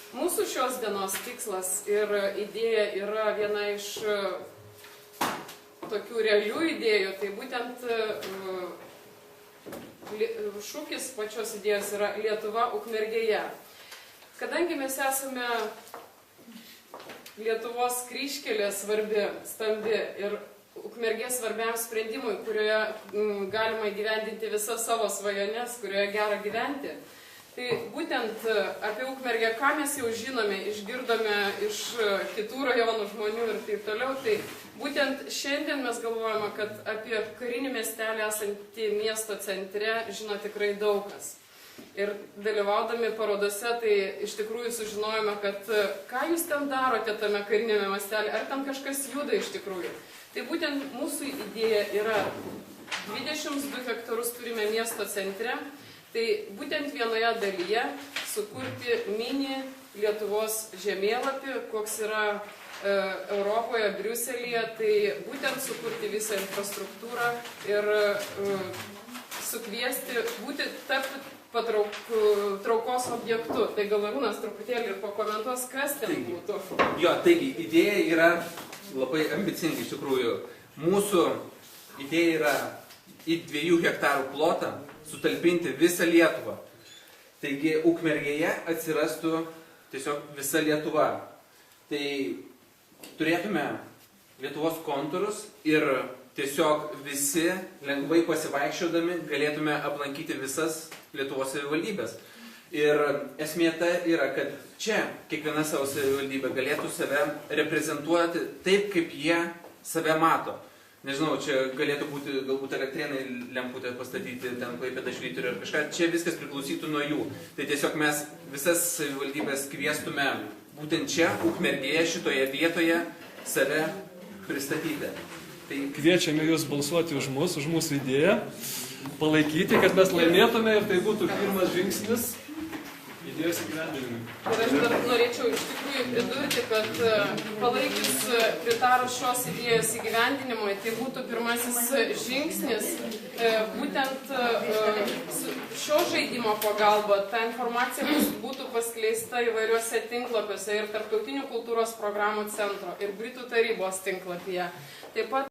Mūsų šios dienos tikslas ir idėja yra viena iš tokių realių idėjų, tai būtent šūkis pačios idėjos yra Lietuva Ukmergėje. Kadangi mes esame Lietuvos kryžkelė svarbi, stambi ir Ukmergė svarbiam sprendimui, kurioje galima įgyvendinti visas savo svajones, kurioje gera gyventi, tai būtent apie Ukmergę, ką mes jau žinome, išgirdome iš kitų rajonų žmonių ir taip toliau, tai būtent šiandien mes galvojame, kad apie karinį miestelį esantį miesto centre žino tikrai daug kas. Ir dalyvaudami parodose, tai iš tikrųjų sužinojome, kad ką jūs ten darote tame karinėme miestelį, ar ten kažkas juda iš tikrųjų. Tai būtent mūsų idėja yra 22 hektarus turime miesto centre, tai būtent vienoje dalyje sukurti mini Lietuvos žemėlapį, koks yra Europoje, Briuselyje, tai būtent sukurti visą infrastruktūrą ir sukviesti, tapti traukos objektu. Tai gal Arūnas truputėlį ir pakomentuos, kas ten būtų. Jo, taigi, idėja yra labai ambicinga iš tikrųjų. Mūsų idėja yra į 2 hektarų plotą sutalpinti visą Lietuvą. Taigi, Ukmergėje atsirastų tiesiog visa Lietuva. Tai turėtume Lietuvos kontūrus ir tiesiog visi lengvai pasivaikščiodami galėtume aplankyti visas Lietuvos savivaldybės. Ir esmė ta yra, kad čia kiekviena savo savivaldybė galėtų save reprezentuoti taip, kaip jie save mato. Nežinau, čia galėtų būti galbūt elektrėnai lemputę pastatyti, ten Klaipėda Švyturio ar kažką. Čia viskas priklausytų nuo jų. Tai tiesiog mes visas savivaldybės kviestume būtent čia, Ukmergėje, šitoje vietoje save pristatyti. Tai kviečiame jūs balsuoti už mus, už mūsų idėją, palaikyti, kad mes laimėtume ir tai būtų pirmas žingsnis idėjos įgyvendinimui. Ir aš dar norėčiau iš tikrųjų pridurti, kad palaikius pritarus šios idėjos įgyvendinimui, tai būtų pirmasis žingsnis būtent šio žaidimo pagalba. Ta informacija būtų paskleista įvairiuose tinklapiuose ir Tarptautinių kultūros programų centro ir Britų tarybos tinklapyje. Taip pat